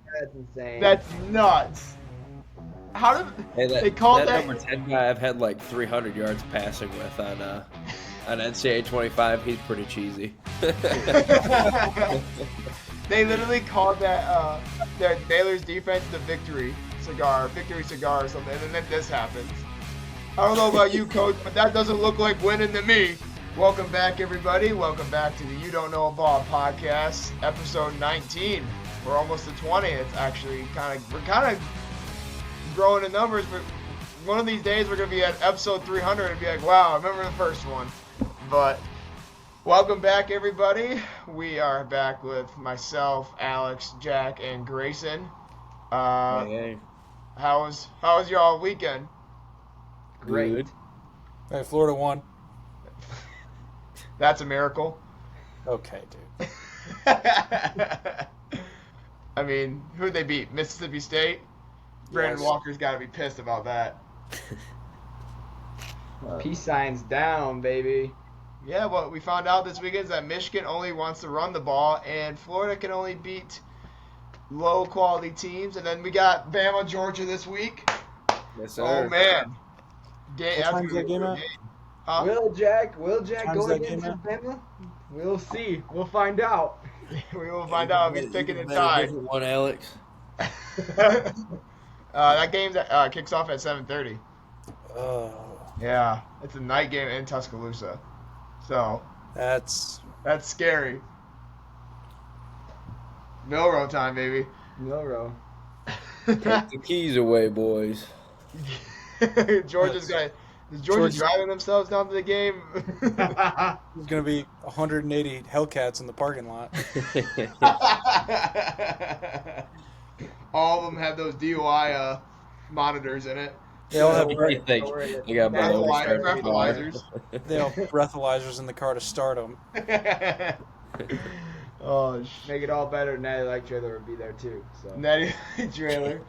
That's insane. That's nuts. How did Hey, they call that that? number 10 guy I've had like 300 yards passing with on NCAA 25. He's pretty cheesy. They literally called that Baylor's defense the victory cigar or something, and then this happens. I don't know about you, Coach, but that doesn't look like winning to me. Welcome back, everybody. Welcome back to the You Don't Know a Ball podcast, episode 19. We're almost to 20. It's actually we're kind of growing in numbers, but one of these days we're gonna be at episode 300 and be like, wow, I remember the first one. But welcome back, everybody. We are back with myself, Alex, Jack, and Grayson. Hey. How was your all weekend? Great. Good. Hey, Florida won. That's a miracle. Okay, dude. I mean, who'd they beat? Mississippi State? Brandon Yes. Walker's got to be pissed about that. Peace signs down, baby. Yeah, what we found out this weekend is that Michigan only wants to run the ball, and Florida can only beat low-quality teams. And then we got Bama, Georgia this week. Yes, sir. Oh, man. What time's that game at? Huh? Will Jack Time's go that against game Alabama? We'll see. We'll find out. We will find out if he's picking a Better tie. different one, Alex. That game kicks off at 7:30. Oh, Yeah, it's a night game in Tuscaloosa. So, that's that's scary. Milrow time, baby. Milrow. Take the keys away, boys. Georgia's got. Is Georgia driving themselves down to the game? there's gonna be 180 Hellcats in the parking lot. All of them have those DUI monitors in it. They all have Everything. They got Breathalyzers. they all have breathalyzers in the car to start them. Oh, Make it all better. Natty Like Trailer would be there too. So. Natty trailer.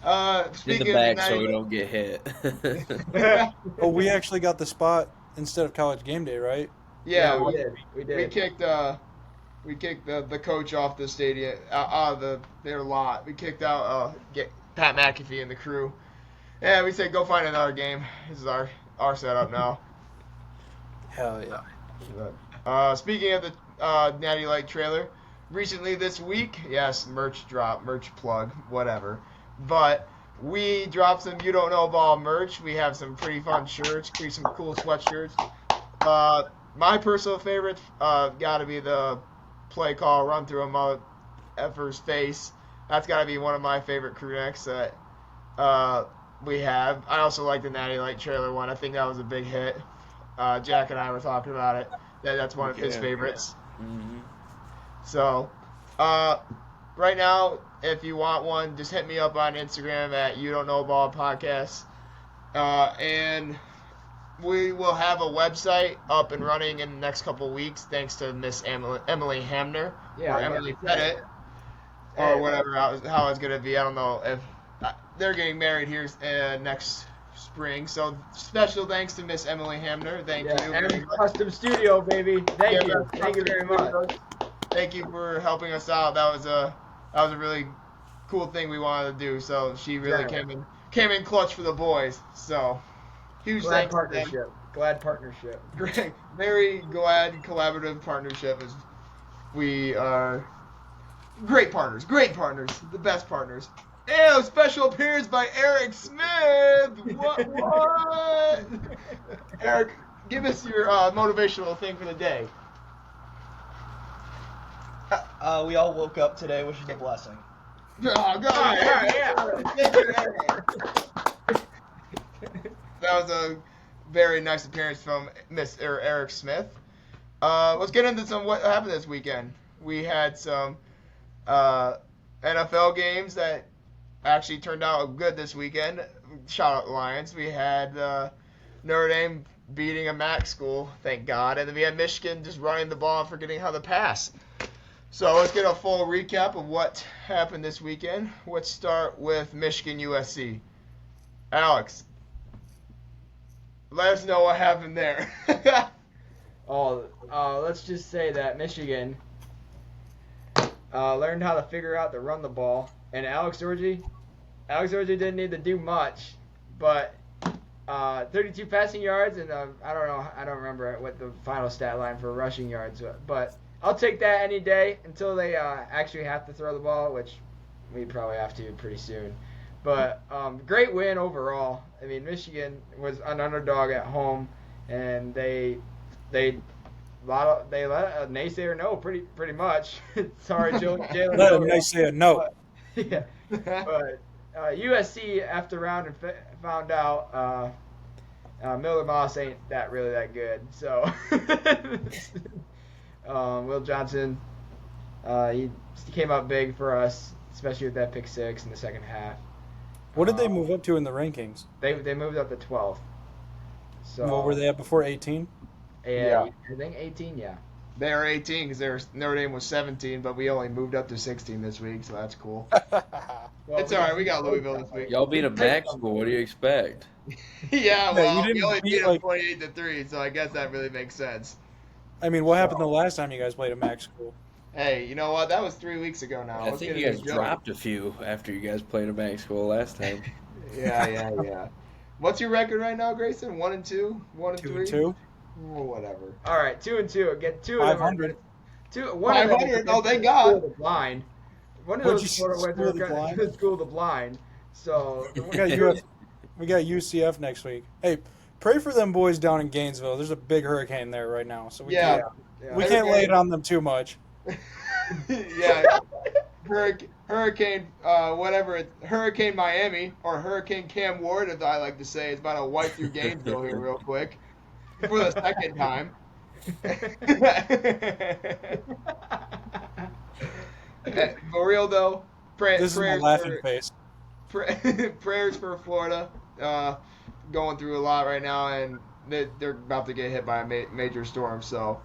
In Speaking the back of so Natty, we don't get hit. Oh, we actually got the spot instead of College Game Day, right? yeah, we we, did. We we did. kicked the coach off the stadium, out of their lot. We kicked out get Pat McAfee and the crew. Yeah, we said go find another game. This is our setup now. Hell yeah. Speaking of the Natty Light trailer, recently this week, yes, merch plug, whatever. But we dropped some You Don't Know Ball merch. We have some pretty fun shirts, some cool sweatshirts. My personal favorite got to be the play call run through a mother effer's face. That's got to be one of my favorite crew necks that we have. I also like the Natty Light trailer one. I think that was a big hit. Jack and I were talking about it. That's one of his favorites. Mhm. So, right now, if you want one, just hit me up on Instagram at You Don't Know Ball Podcast. And we will have a website up and running in the next couple weeks, thanks to Miss Emily Hamner, Yeah, or Emily Pettit, or whatever, how it's going to be. I don't know if they're getting married here next spring. So, special thanks to Miss Emily Hamner. Thank you. And custom studio, baby. Thank you. Thank you very much. Thank you for helping us out. That was a really cool thing we wanted to do. So she really came in clutch for the boys. So huge Glad thanks to them. partnership. Glad partnership. Great, very glad collaborative partnership. We are great partners, the best partners. Ew, special appearance by Eric Smith. What? Eric, give us your motivational thing for the day. We all woke up today, which is a blessing. Oh, God. That was a very nice appearance from Mr. Eric Smith. Let's get into what happened this weekend. We had some NFL games that actually turned out good this weekend. Shout out Lions. We had Notre Dame beating a MAC school, thank God. And then we had Michigan just running the ball and forgetting how to pass. So let's get a full recap of what happened this weekend. Let's start with Michigan USC. Alex, let us know what happened there. Let's just say that Michigan learned how to figure out to run the ball. And Alex Orji didn't need to do much, but 32 passing yards and I don't remember what the final stat line for rushing yards, but I'll take that any day until they actually have to throw the ball, which we probably have to pretty soon. But great win overall. I mean, Michigan was an underdog at home, and they let a naysayer know pretty much. Sorry, Jalen. Let a naysayer know. Yeah, but USC after round and found out Miller Moss ain't really that good. So Will Johnson, he came up big for us, especially with that pick 6 in the second half. What did they move up to in the rankings? They moved up to 12th. So What were they at before 18? Yeah, I think 18. Yeah. They are 18 because Notre Dame was 17, but we only moved up to 16 this week, so that's cool. Well, It's all right. We got Louisville this week. Y'all beat a MAC school. What do you expect? Yeah, well, you didn't we only beat, beat them like- 28-3, so I guess that really makes sense. I mean, what happened the last time you guys played a MAC school? Hey, you know what? That was 3 weeks ago now. I Let's think get you a guys new joke. dropped a few after you guys played a MAC school last time. Yeah. What's your record right now, Grayson? 1-2, 1-3, 2-2. Well, whatever. All right, 2-2. Get 2 of them. 500. One of them 500? Oh, thank is God. School of the blind. One of What'd those you say, Florida School of the went Blind? to School of the Blind. So We got UCF next week. Hey, pray for them boys down in Gainesville. There's a big hurricane there right now, so we Yeah. can't lay it on them too much. Yeah. Hurricane, Hurricane Miami, or Hurricane Cam Ward, as I like to say, is about to wipe through Gainesville here real quick for the second time. For real though, This is my prayers laughing for, face. prayers for Florida, going through a lot right now, and they're about to get hit by a major storm. So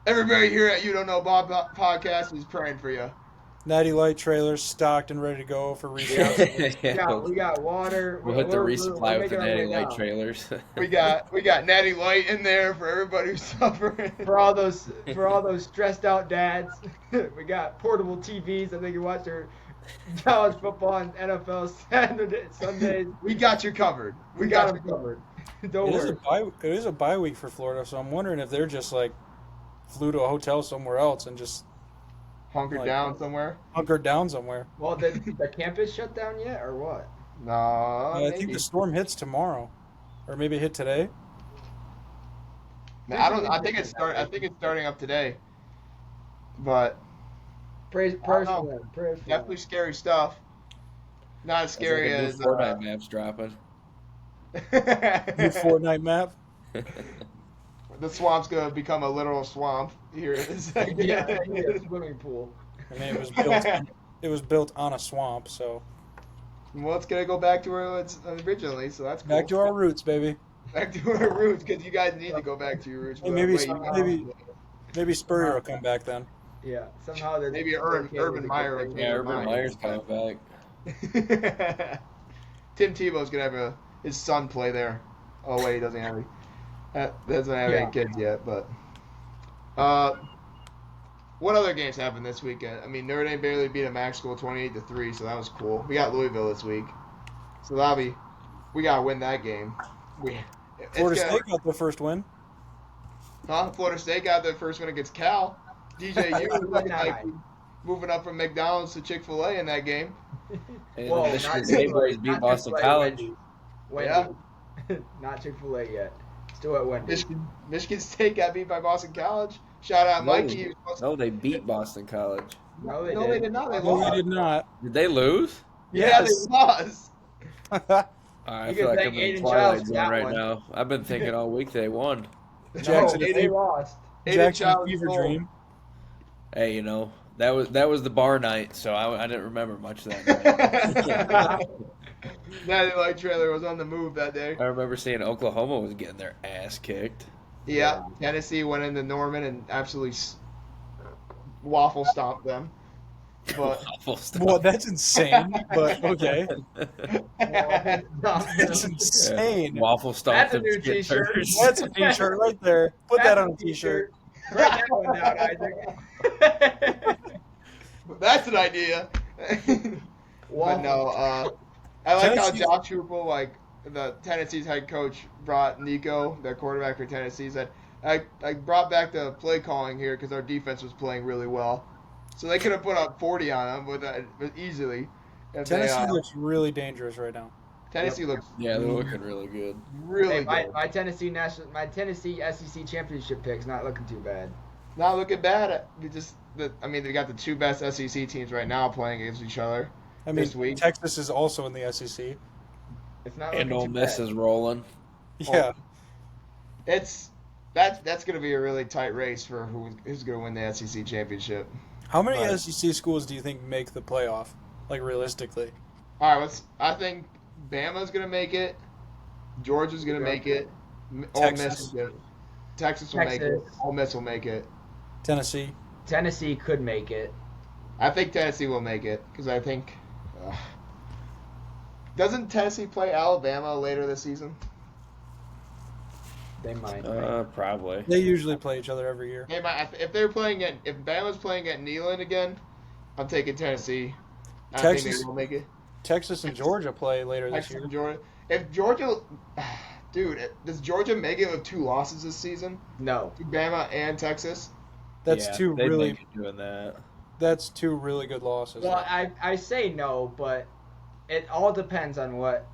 everybody here at You Don't Know Bob podcast is praying for you. Natty Light trailers stocked and ready to go for resale. yeah, we got water. We'll hit the We're resupply with the making our Natty way Light down. trailers. We got Natty Light in there for everybody who's suffering. For all those stressed out dads, we got portable TVs that they can watch their college football and NFL Sundays. We got you covered. We got them covered. Don't It worry. is a bye week for Florida, so I'm wondering if they're just like flew to a hotel somewhere else and just Hunkered down somewhere. hunkered down somewhere. Well, the campus shut down yet, or what? No, I think maybe. the storm hits tomorrow, or maybe it hit today. I think it's starting up today. But Prayers I don't for know. them. Prayers for definitely them. scary stuff. Not as scary Like a new as Fortnite map's dropping. New Fortnite map. The swamp's gonna become a literal swamp here in a second. Yeah, swimming pool. I mean, it was built on a swamp, so Well, it's gonna go back to where it's originally, so that's cool. back to our roots, baby. Back to our roots, because you guys need to go back to your roots. Hey, but maybe Spurrier will come back then. Yeah, somehow they're Maybe Urban Meyer will Yeah, Urban Meyer's coming back. Tim Tebow's gonna have his son play there. Oh wait, he doesn't have any kids yet. But what other games happened this weekend? I mean, Notre Dame barely beat a MAC school 28-3, so that was cool. We got Louisville this week, so we gotta win that game. Florida State got the first win. Florida State got their first win against Cal. DJU was looking like moving up from McDonald's to Chick-fil-A in that game. And Whoa, Michigan not State boys Chick-fil-A, beat Boston not College. Wendy. Not Chick-fil-A yet. Still at Wendy's. Michigan State got beat by Boston College. Shout out Mikey. No, they beat Boston College. No, they No, they did not. They No, lost. we did not. Did they lose? Yeah, they Yes. lost. I You feel can like I'm thank in Aiden Twilight Childs for Zone that right one. now. I've been thinking all week they won. Jackson, No, they lost. Jackson Childs fever goal. dream. Hey, that was the bar night, so I didn't remember much of that night. Natty Light trailer was on the move that day. I remember seeing Oklahoma was getting their ass kicked. Yeah, Tennessee went into Norman and absolutely waffle stomped them. But Awful stuff. Well, that's insane, but okay. That's That's insane. Waffle stomp. That's a them new skit t-shirt. turds. That's a t-shirt right there. Put that on a t-shirt. Write that one down, Isaac. That's an idea. But no, I like how Tennessee's- Josh Heupel, like the Tennessee's head coach, brought Nico, their quarterback for Tennessee, said, I brought back the play calling here because our defense was playing really well. So they could have put up 40 on them easily. If Tennessee looks really dangerous right now. Tennessee looks Yeah, they're looking really good. really Hey, good. my Tennessee SEC championship pick's not looking too bad. Not looking bad. They got the two best SEC teams right now playing against each other. I mean, This week. Texas is also in the SEC. It's not And looking Ole too Miss bad. is rolling. Yeah. That's going to be a really tight race for who's going to win the SEC championship. How many Right. SEC schools do you think make the playoff? Like realistically, All right, I think Bama's going to make it. Georgia's going to make it. Ole Miss Texas. is good. Texas will make it. Texas. Ole Miss will make it. Tennessee. Tennessee could make it. I think Tennessee will make it because I think. Doesn't Tennessee play Alabama later this season? They might. Probably. They usually play each other every year. They might, if Bama's playing at Neyland again, I'm taking Tennessee. I think Texas- they will make it. Texas and Georgia play later this Texas year. and Georgia. If Georgia, dude, does Georgia make it with 2 losses this season? No. To Bama and Texas. That's Yeah, two they'd really. make it doing that. That's two really good losses. Well, I say no, but it all depends on what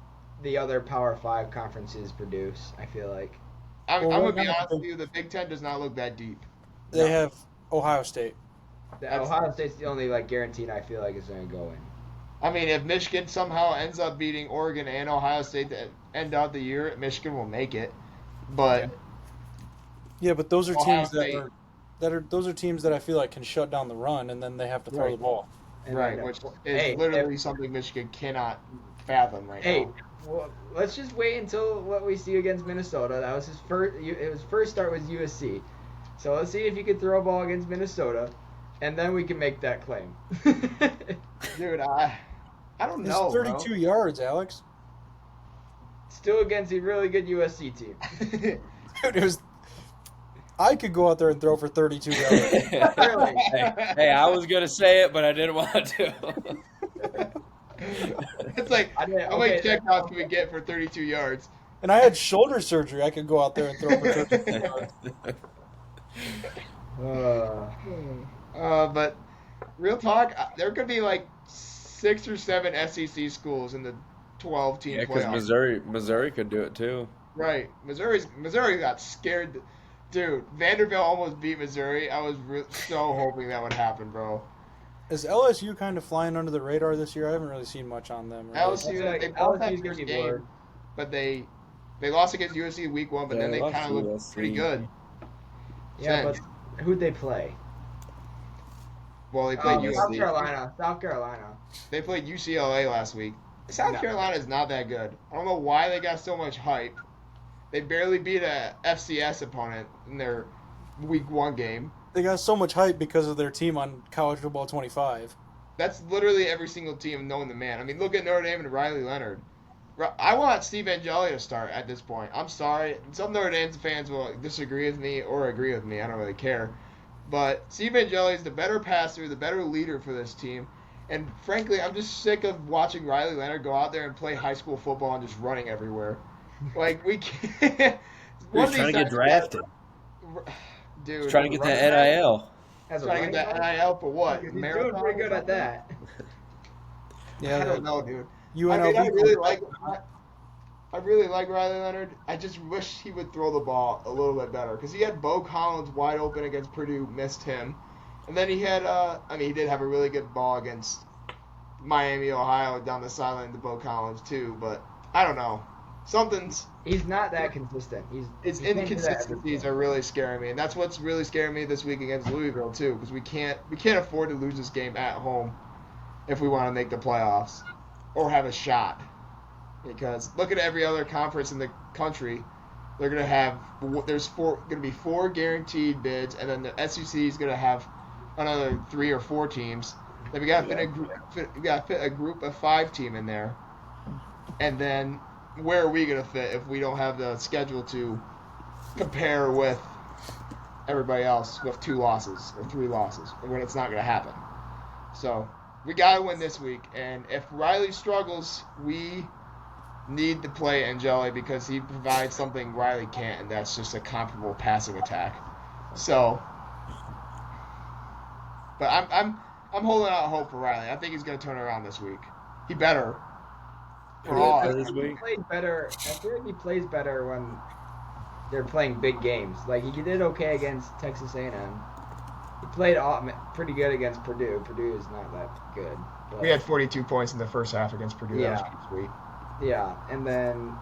the other Power 5 conferences produce, I feel like. I'm Well, gonna be right now, honest with you. The Big Ten does not look that deep. They have Ohio State. Ohio State's the only guaranteed I feel like is going to go in. I mean, if Michigan somehow ends up beating Oregon and Ohio State to end out the year, Michigan will make it. But Yeah, but those are Ohio teams State. those are teams that I feel like can shut down the run, and then they have to throw Right. the ball. And right, then- which is hey, literally something Michigan cannot fathom right Hey, now. well, let's just wait until what we see against Minnesota. That was his first. His first start was USC, so let's see if he could throw a ball against Minnesota, and then we can make that claim. Dude, I don't It's know. 32 yards, Alex. Still against a really good USC team. Bro. Dude, it was. I could go out there and throw for 32 yards. Really? hey, I was gonna say it, but I didn't want to. It's like, I didn't- how many okay, checkdowns can we get for 32 yards? And I had shoulder surgery. I could go out there and throw for 32 yards. But real talk, there could be like 6 or 7 SEC schools in the 12-team Yeah, because playoff. Missouri could do it too. Right, Missouri got scared. Dude, Vanderbilt almost beat Missouri. I was so hoping that would happen, bro. Is LSU kind of flying under the radar this year? I haven't really seen much on them. Really. LSU, Like, they both had LSU's gonna first be game, bored. but they lost against USC week 1, but Yeah, then they they lost kind of to looked USC. pretty good. Yeah, Since. but who'd they play? Well, they played South USC. Carolina. South Carolina. They played UCLA last week. South No. Carolina is not that good. I don't know why they got so much hype. They barely beat a FCS opponent in their week 1 game. They got so much hype because of their team on College Football 25. That's literally every single team knowing the man. I mean, look at Notre Dame and Riley Leonard. I want Steve Angeli to start at this point. I'm sorry. Some Notre Dame fans will disagree with me or agree with me. I don't really care. But Steve Angeli is the better passer, the better leader for this team. And frankly, I'm just sick of watching Riley Leonard go out there and play high school football and just running everywhere. Like, we can't. He's trying to get drafted. Dude, He's trying to get running that back? NIL. As a trying to running get back? that NIL for what? He's doing Marathon pretty or good at something? that. I don't know, dude. UNLV. I really like Riley Leonard. I just wish he would throw the ball a little bit better because he had Bo Collins wide open against Purdue, missed him, and then he had he did have a really good ball against Miami, Ohio, down the sideline to Bo Collins too. But I don't know, something's He's not that consistent. his he can't do that inconsistencies are really scaring me, and that's what's really scaring me this week against Louisville too, because we can't afford to lose this game at home if we want to make the playoffs or have a shot. Because look at every other conference in the country, they're gonna have there's gonna be 4 guaranteed bids, and then the SEC is gonna have another 3 or 4 teams. Then we gotta fit a group of 5 team in there, and then where are we gonna fit if we don't have the schedule to compare with everybody else with 2 losses or 3 losses when it's not gonna happen? So we gotta win this week, and if Riley struggles, we need to play Angeli because he provides something Riley can't, and that's just a comparable passing attack. So, but I'm holding out hope for Riley. I think he's gonna turn it around this week. He better. For all Better I- this He week. plays better. I feel like he plays better when they're playing big games. Like he did okay against Texas A&M. He played pretty good against Purdue. Purdue is not that good. But, We had 42 points in the first half against Purdue. That was Yeah. pretty sweet. yeah, and then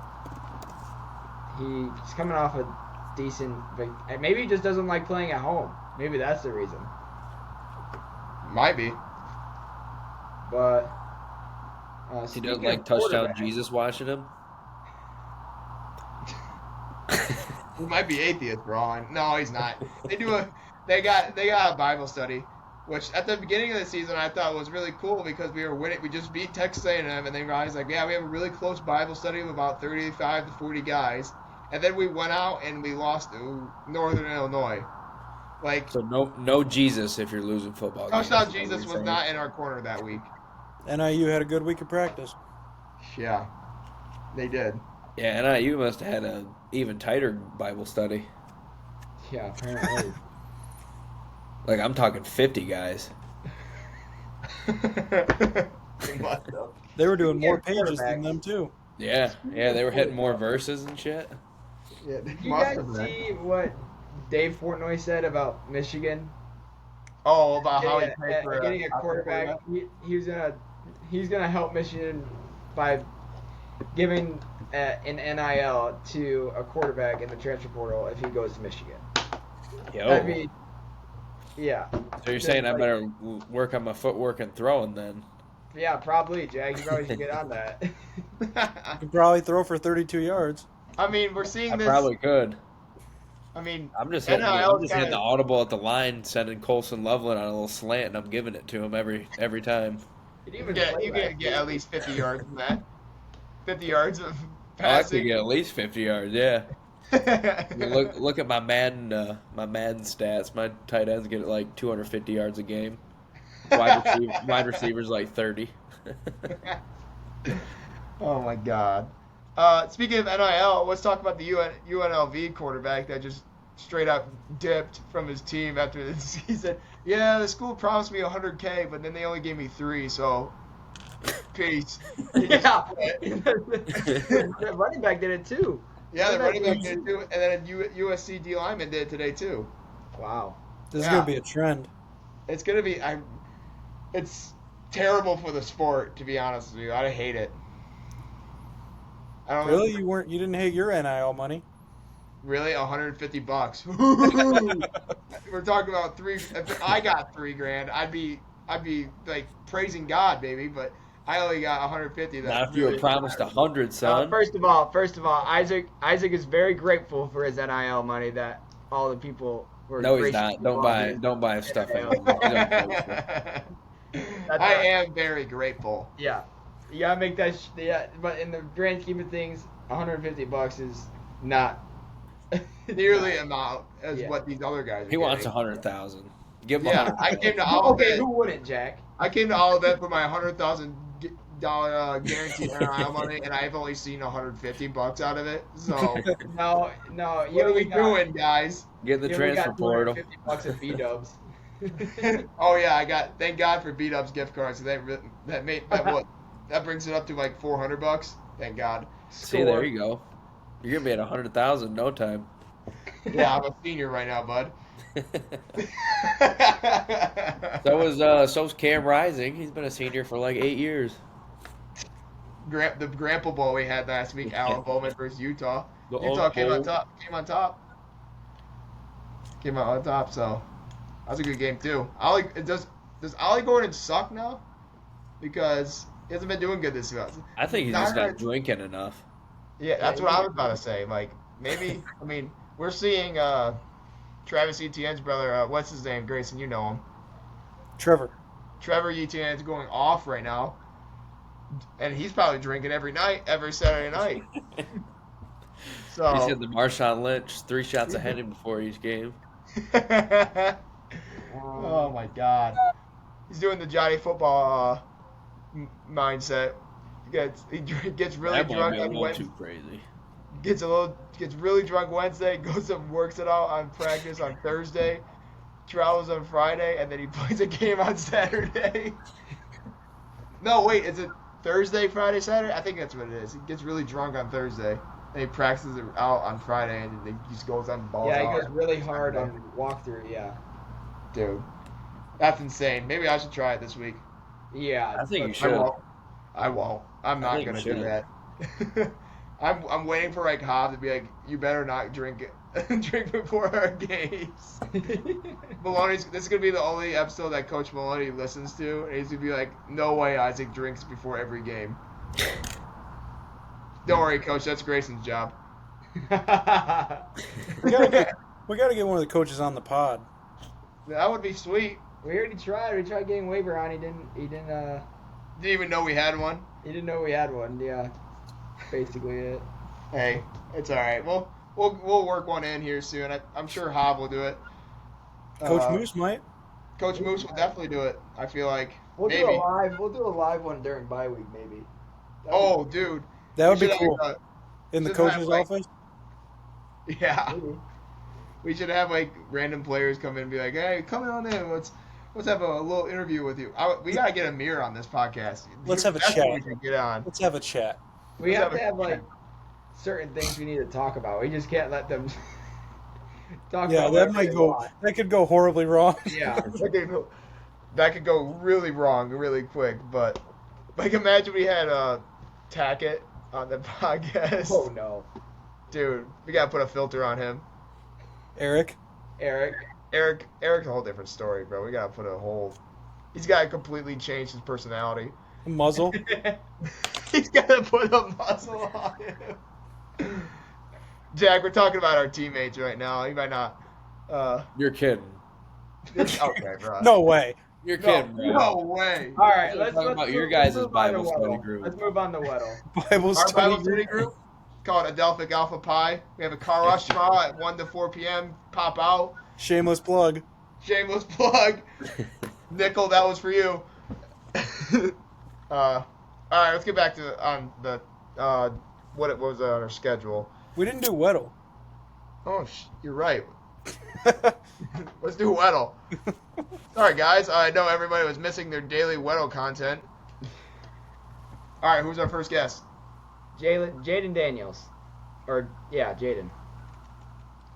he's coming off a decent. Maybe he just doesn't like playing at home. Maybe that's the reason. Might be. But He speaking doesn't of like touchdown quarterback- Jesus watching him. He might be atheist, bro. No, he's not. They got a Bible study, which at the beginning of the season I thought was really cool because we were winning. We just beat Texas A&M, and then Riley's like, yeah, we have a really close Bible study of about 35 to 40 guys, and then we went out and we lost to Northern Illinois. Like, So no Jesus if you're losing football games. touchdown Is that what Jesus you're was saying? not in our corner that week. NIU had a good week of practice. Yeah, they did. Yeah, NIU must have had an even tighter Bible study. Yeah, apparently. Like I'm talking 50 guys. They must have. They were doing more Yeah, pages than quarterbacks. them too. Yeah, they were hitting more verses and shit. Yeah, they Did you must guys have been. see what Dave Portnoy said about Michigan? Oh, about how he Getting played for getting a quarterback. He's gonna help Michigan by giving an NIL to a quarterback in the transfer portal if he goes to Michigan. Yo. I mean, yeah, So you're saying I better work on my footwork and throwing then? yeah, probably, Jack. You probably should get on that. You could probably throw for 32 yards. I mean, we're seeing I this. probably could. I mean, I'm just NIL hitting kinda- the audible at the line, sending Colson Loveland on a little slant, and I'm giving it to him every time. You you even can play get at least 50 yards from that. 50 yards of I could passing. get at least 50 yards. Yeah. I mean, look at my Madden stats. My tight ends get like 250 yards a game. Wide receivers like 30. Oh my God. Speaking of NIL, let's talk about the UNLV quarterback that just straight up dipped from his team after the season. Yeah, the school promised me $100K, but then they only gave me $3, so peace. He just Yeah, quit. the running back did it too. Yeah, the running back did it too, and then a USC D lineman did it today too. Wow. This is Yeah. going to be a trend. It's gonna be. It's terrible for the sport, to be honest with you. I hate it. I don't Really? You didn't hate your NIL money? Really, $150. We're talking about three. If I got $3,000, I'd be like praising God, baby. But I only got 150. Not if you were promised 100, son. First of all, Isaac is very grateful for his NIL money that all the people were. No, he's gracious not. Don't buy his stuff anymore. I am very grateful. Yeah, you gotta make that. Yeah, but in the grand scheme of things, $150 is not Nearly amount as Yeah. what these other guys are He wants getting. 100,000. Give him Yeah, 100. I came to Okay, Olivet. who wouldn't, Jack? I came to Olivet for my $100,000 guaranteed NIL money, and I've only seen $150 out of it. So No, what are we doing, guys? Get the transfer portal. $250 at B-dubs. Oh yeah, thank God for Beat Up's gift cards. That brings it up to like $400. Thank God. See, there you go. You're gonna be at 100,000 in no time. Yeah, I'm a senior right now, bud. So's Cam Rising. He's been a senior for like 8 years. The Grandpa Bowl we had last week, Allen Bowman versus Utah. The Utah old came on bowl. top. Came out on top. So that was a good game too. Does Ollie Gordon suck now? Because he hasn't been doing good this year. I think he's just not drinking enough. Yeah, that's what I was about to say. Like, maybe, I mean, we're seeing Travis Etienne's brother, what's his name, Grayson, you know him. Trevor. Trevor Etienne's going off right now. And he's probably drinking every night, every Saturday night. So, He's hit the Marshawn Lynch 3 shots ahead of him before each game. oh my God. He's doing the Johnny football mindset. He gets really That might drunk be a on little Wednesday. too crazy. Gets really drunk Wednesday. Goes and works it out on practice on Thursday. Travels on Friday, and then he plays a game on Saturday. No, wait, is it Thursday, Friday, Saturday? I think that's what it is. He gets really drunk on Thursday, and he practices it out on Friday, and then he just goes on balls Yeah, he out. goes really hard on walkthrough. Yeah. Dude, that's insane. Maybe I should try it this week. Yeah. I think you I should. won't. I won't. I'm not think gonna you do should. that. I'm waiting for like Hobbs to be like, you better not drink before our games. Maloney's. This is gonna be the only episode that Coach Maloney listens to, and he's gonna be like, no way Isaac drinks before every game. Don't worry, Coach. That's Grayson's job. We gotta get one of the coaches on the pod. That would be sweet. We already tried. We tried getting waiver on. He didn't. Didn't even know we had one. He didn't know we had one. Yeah. Basically it. Hey, it's all right. We'll work one in here soon. I'm sure Hob will do it. Coach Moose might. Coach Moose will definitely do it. I feel like We'll maybe. do a live. We'll do a live one during bye week, maybe. Oh, dude. That would We be should have, cool. In the should have, coach's like- office. Yeah. Maybe. We should have like random players come in and be like, "Hey, come on in. Let's have a little interview with you." We gotta get a mirror on this podcast. Let's have a That's chat. what we can get on. Let's have a chat. We Let's have to have a- have like certain things we need to talk about. We just can't let them talk Yeah, about that whatever might they go. want. That could go horribly wrong. Yeah. That could go really wrong really quick. But like, imagine we had Tackett on the podcast. Oh no. Dude, we gotta put a filter on him. Eric. Eric. Eric's a whole different story, bro. We gotta put a whole. He's gotta completely change his personality. Muzzle. He's gotta put a muzzle on him. Jack, we're talking about our teammates right now. He might not. You're kidding. Okay, bro. No way. You're kidding, bro. No way. All right, We're let's talking let's about move- your let's guys' move on Bible to study Weddle. group. Let's move on to Weddle. Bible Our study. Bible study group called Adelphic Alpha Pi. We have a car wash tomorrow at 1 to 4 p.m. Pop out. Shameless plug. Shameless plug. Nickel, that was for you. All right, let's get back to on the what it was on our schedule. We didn't do Weddle. Oh, you're right. Let's do Weddle. Sorry, guys. I know everybody was missing their daily Weddle content. All right, who's our first guest? Jaden Daniels. Jaden.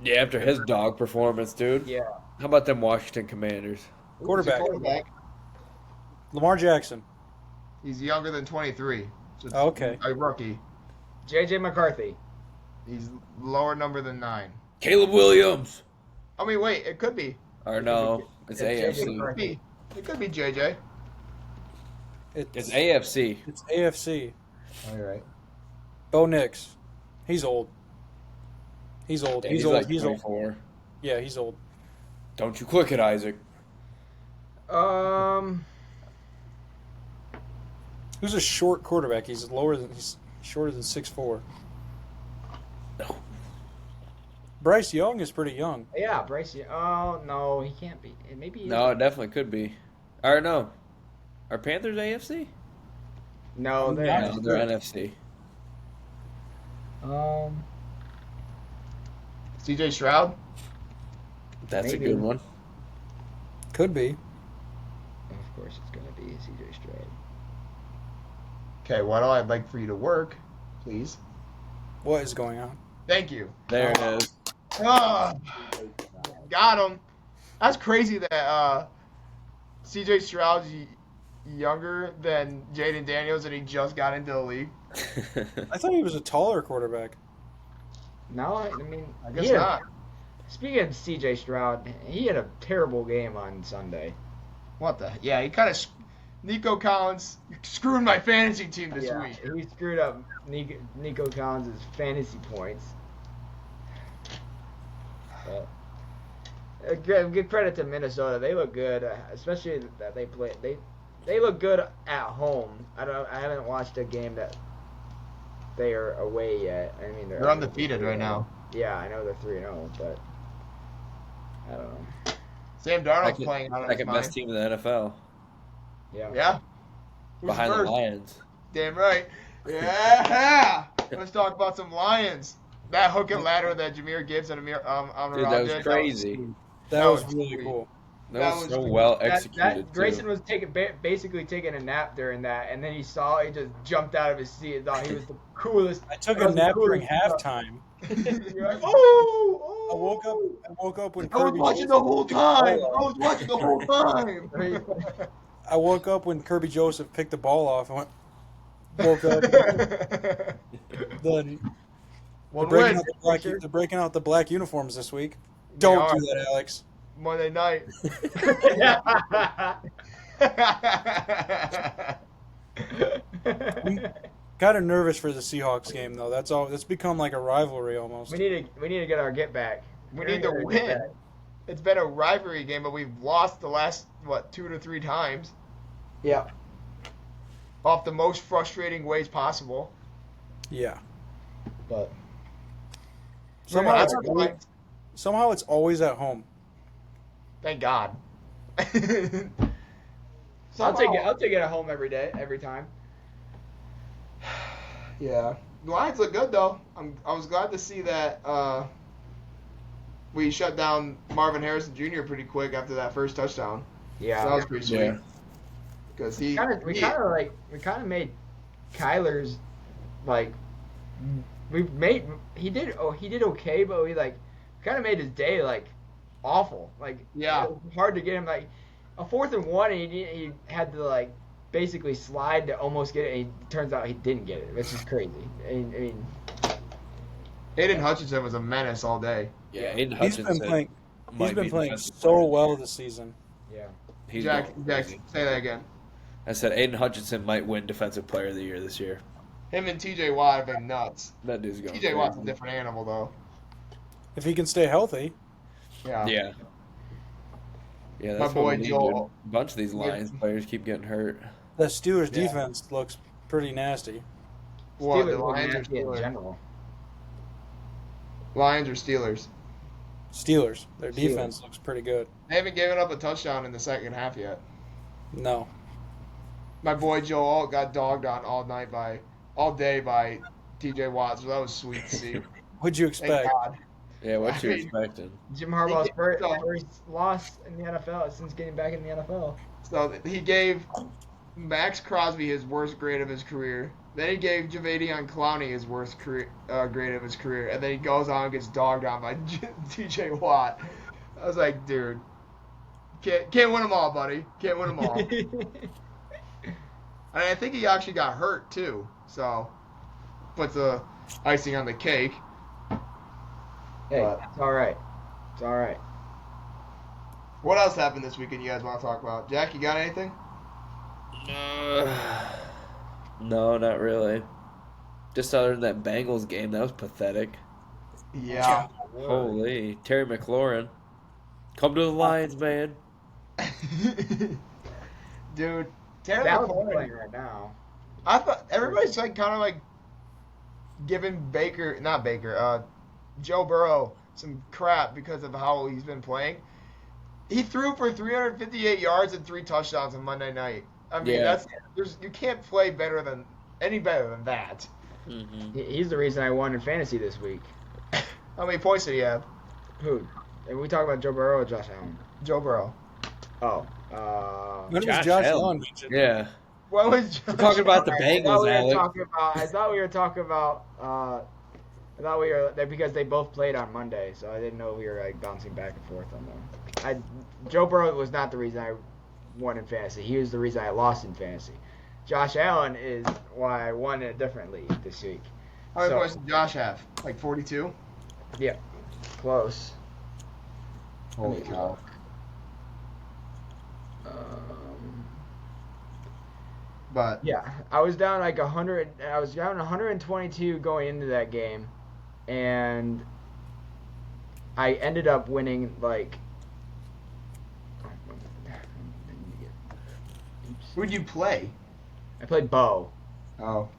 Yeah, after his dog performance, dude. Yeah. How about them Washington Commanders? Quarterback. He's a quarterback. Lamar Jackson. He's younger than 23. So it's Okay. a rookie. JJ McCarthy. He's lower number than 9. Caleb Williams. I mean, wait, it could be. Or no, it's It's AFC. JJ. It could be JJ. It's AFC. It's AFC. All right. Bo Nix. He's old. He's old. He's old. like He's old. 24. Yeah, he's old. Don't you click it, Isaac. Who's a short quarterback? He's shorter than 6'4". No. Bryce Young is pretty young. Yeah, Bryce. Oh no, he can't be. Maybe. He No, is. it definitely could be. Or no. Are Panthers AFC? No, they're Yeah. No, they're NFC. CJ Stroud. That's Maybe. a good one. Could be. Of course, it's gonna be CJ Stroud. Okay, Waddle, I'd like for you to work, please. What is going on? Thank you. There it is. Ah, got him. That's crazy that CJ Stroud's younger than Jaden Daniels and he just got into the league. I thought he was a taller quarterback. No, I mean, I guess he had- not. Speaking of CJ Stroud, he had a terrible game on Sunday. What the? Yeah, he kind of. Nico Collins screwed my fantasy team this week. He screwed up Nico Collins' fantasy points. But, give credit to Minnesota. They look good, especially that they play. They look good at home. I haven't watched a game that they are away yet. I mean, They're undefeated right now. Yeah, I know they're 3-0, but I don't know. Sam Darnold's playing out of his Second best mind. team in the NFL. Yeah. Yeah. Who's Behind the first? Lions. Damn right. Yeah. Let's talk about some Lions. That hook and ladder that Jameer Gibbs and Amir Dude, that was did, crazy. That was really sweet. cool. That was so well That executed, Grayson too. was basically taking a nap during that, and then he just jumped out of his seat and thought he was the coolest. I took that a was the nap during coolest halftime. You're like, oh, I woke up when I was Kirby watching Joseph the whole picked the ball time. I off. was watching the whole time. I woke up when Kirby Joseph picked the ball off. I woke up. Then One they're win. breaking out the black uniforms this week. Don't are. do that, Alex. Monday night. Kind of nervous for the Seahawks game though. That's all. It's become like a rivalry almost. we need to get our get back. We need to win. It's been a rivalry game, but we've lost the last 2 to 3 times Yeah. off the most frustrating ways possible. Yeah. But Somehow Yeah, it's that's always, fine. somehow it's always at home. Thank God. I'll take it at home every day, every time. Yeah, the Lions look good though. I was glad to see that we shut down Marvin Harrison Jr. pretty quick after that first touchdown. Yeah. So that was pretty sweet. Yeah. Because we kind of made Kyler's like he did okay, but we kind of made his day like awful. Like Yeah. it was hard to get him like a 4th and 1, and he had to like basically slide to almost get it. And turns out he didn't get it, which is crazy. I mean, Aiden Hutchinson was a menace all day. Yeah, Aiden He's Hutchinson. been playing. might He's been be playing defensive so player. well this season. yeah. He's Jack, going Jack, crazy. say that again. I said Aiden Hutchinson might win Defensive Player of the Year this year. Him and TJ Watt have been nuts. That dude's going TJ Watt's a crazy. different animal though. If he can stay healthy, Yeah. Yeah. Yeah, My that's boy what we need, Joel. dude. A bunch of these Lions players keep getting hurt. the Steelers' Yeah. defense looks pretty nasty. What, the Steelers look Lions or nasty in Steelers? general. Lions or Steelers? Steelers, their defense looks pretty good. They haven't given up a touchdown in the second half yet. No, My boy Joe Alt got dogged on all day by TJ Watt, so that was sweet to see. what'd you Thank expect? God. Yeah, what you I mean- expecting? Jim Harbaugh's He- first so- loss in the NFL since getting back in the NFL. So he gave Max Crosby his worst grade of his career. Then he gave Jadeveon Clowney his worst grade of his career, and then he goes on and gets dogged on by TJ Watt. I was like, dude, can't win them all, buddy. Can't win them all. And I think he actually got hurt too, so puts the icing on the cake. Hey, But- it's all right. It's all right. What else happened this weekend you guys want to talk about? Jack, you got anything? No, not really. Just other than that Bengals game, that was pathetic. Yeah. Holy. Terry McLaurin. Come to the Lions, man. Dude, Terry That was McLaurin. playing right now. I thought everybody's like kind of like giving Joe Burrow some crap because of how he's been playing. He threw for 358 yards and 3 touchdowns on Monday night. I mean, Yeah. you can't play any better than that. Mm-hmm. He's the reason I won in fantasy this week. How many points did he have? Who? And we talk about Joe Burrow or Josh Allen? Joe Burrow. Oh. When was Josh Josh Allen. Allen mentioned? Yeah. What was We're talking about the Bengals, Alex. I thought we were talking about. I thought we were because they both played on Monday, so I didn't know we were like bouncing back and forth on them. Joe Burrow was not the reason I won in fantasy. He was the reason I lost in fantasy. Josh Allen is why I won in a different league this week. How many So- points did Josh have? Like 42? Close. Holy cow. But Yeah, I was down like 100. I was down 122 going into that game, and I ended up winning like. who'd you play? I played Bo, Oh.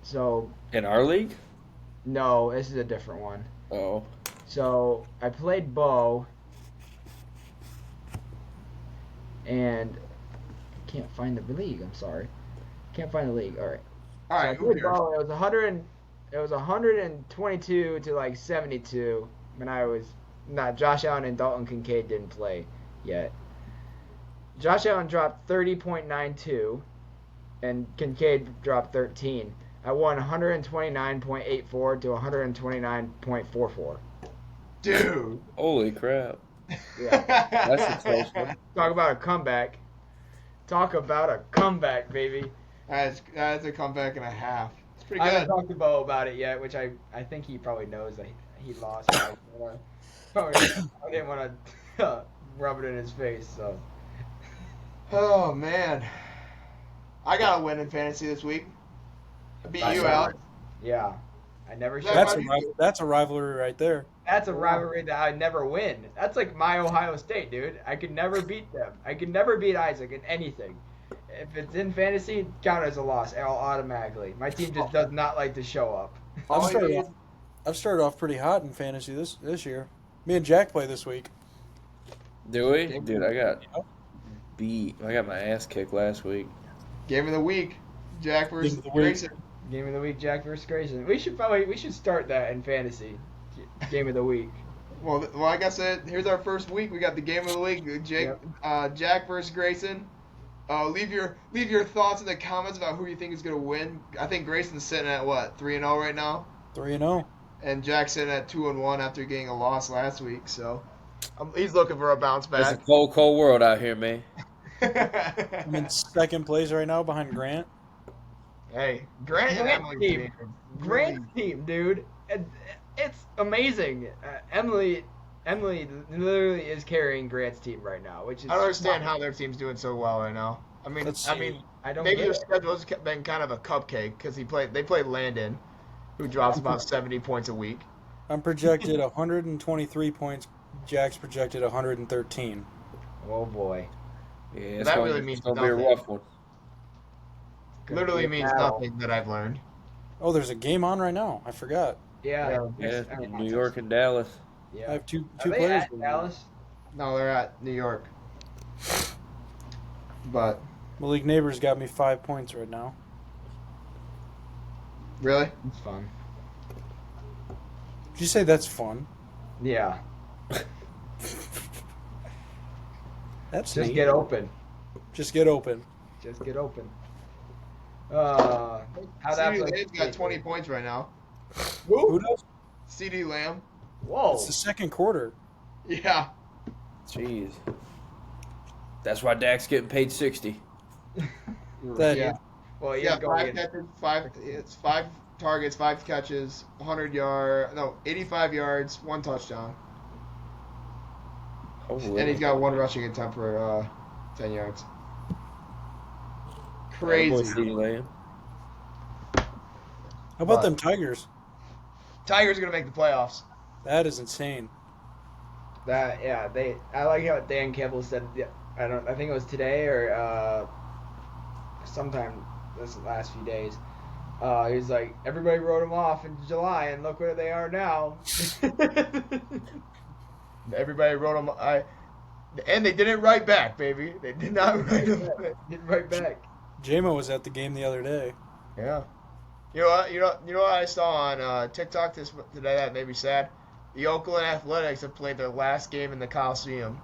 so In our league? no, this is a different one. Oh. So I played Bo, and can't find the league. I'm sorry. Can't find the league. All right. All right, So who I played cares? ball, it was 122 to like 72 when I was not Josh Allen and Dalton Kincaid didn't play yet. Josh Allen dropped 30.92 and Kincaid dropped 13. I won 129.84 to 129.44. Dude. Holy crap! Yeah. That's a close one. Talk about a comeback. Talk about a comeback, baby. That's a comeback and a half. It's pretty I good. haven't talked to Bo about it yet, which I think he probably knows that he lost. I didn't want to rub it in his face. So Oh man, I got a win in fantasy this week. I beat you, Alex. yeah, I never should. That's a rivalry right there. That's a rivalry that I never win. That's like my Ohio State, dude. I could never beat them. I could never beat Isaac in anything. If it's in fantasy, count as a loss automatically. My team just does not like to show up. I've started off pretty hot in fantasy this year. Me and Jack play this week. Do we? Dude, I got beat. I got my ass kicked last week. Game of the week, Jack versus Game of the week. Grayson. Game of the week, Jack versus Grayson. We should start that in fantasy. Game of the week. Well, like I said, here's our first week. We got the game of the week. Jack versus Grayson. Leave your thoughts in the comments about who you think is gonna win. I think Grayson's sitting at what 3-0 right now, 3-0. and Jack's sitting at 2-1 after getting a loss last week. So he's looking for a bounce It's back. a cold, cold world out here, man. I'm in second place right now behind Grant. Hey, Grant and Emily's team. Grant's team, dude. It's amazing. Emily literally is carrying Grant's team right now, which is. I don't understand how their team's doing so well right now. I mean, I don't maybe get their it. schedule's been kind of a cupcake because they played Landon, who drops about 70 points a week. I'm projected 123 points. Jack's projected 113. Oh boy. Yeah, it's That gonna, really means it's gonna be a nothing. rough one. Literally means nothing that I've learned. Oh, there's a game on right now. I forgot. Yeah. Yeah, in New York and Dallas. Yeah. I have two Are they players. at Dallas? No, they're at New York. But Malik Neighbors got me 5 points right now. really, It's fun. Did you say that's fun? Yeah. That's Just neat. get open. Just get open. Just get open. How that CD place- Lamb's got 20 points right now. Who does? CD Lamb. Whoa. It's the second quarter. Yeah. Jeez. That's why Dak's getting paid 60. That Yeah. Well, he's Yeah, going five targets, 5 catches, 85 yards, 1 touchdown. Holy. And he's got 1 rushing attempt for 10 yards. Boy, Crazy. CeeDee Lamb. How about But- them Tigers? Tigers are going to make the playoffs. That is insane. I like how Dan Campbell said. Yeah, I think it was today or sometime this last few days. He's like, everybody wrote them off in July, and look where they are now. Everybody wrote them. And they didn't write back, baby. They did not write them. Get right back. JMO was at the game the other day. Yeah. You know what? You know what I saw on TikTok today that made me sad. The Oakland Athletics have played their last game in the Coliseum.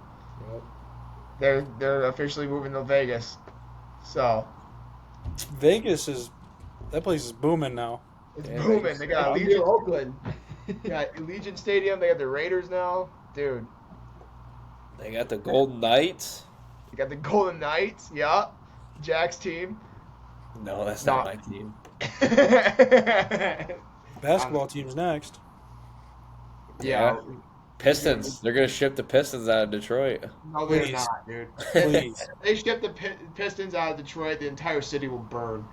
Yep. They're officially moving to Vegas. So Vegas that place is booming now. it's Yeah, booming. They got Near Allegiant. Oakland. Got Allegiant Stadium. They got the Raiders now, dude. They got the Golden Knights. They got the Golden Knights. Yeah, Jack's team. No, that's not my team. Basketball team's next. Yeah. Pistons. They're gonna ship the Pistons out of Detroit. No, they're Please. not, dude. Please. They ship the Pistons out of Detroit, the entire city will burn.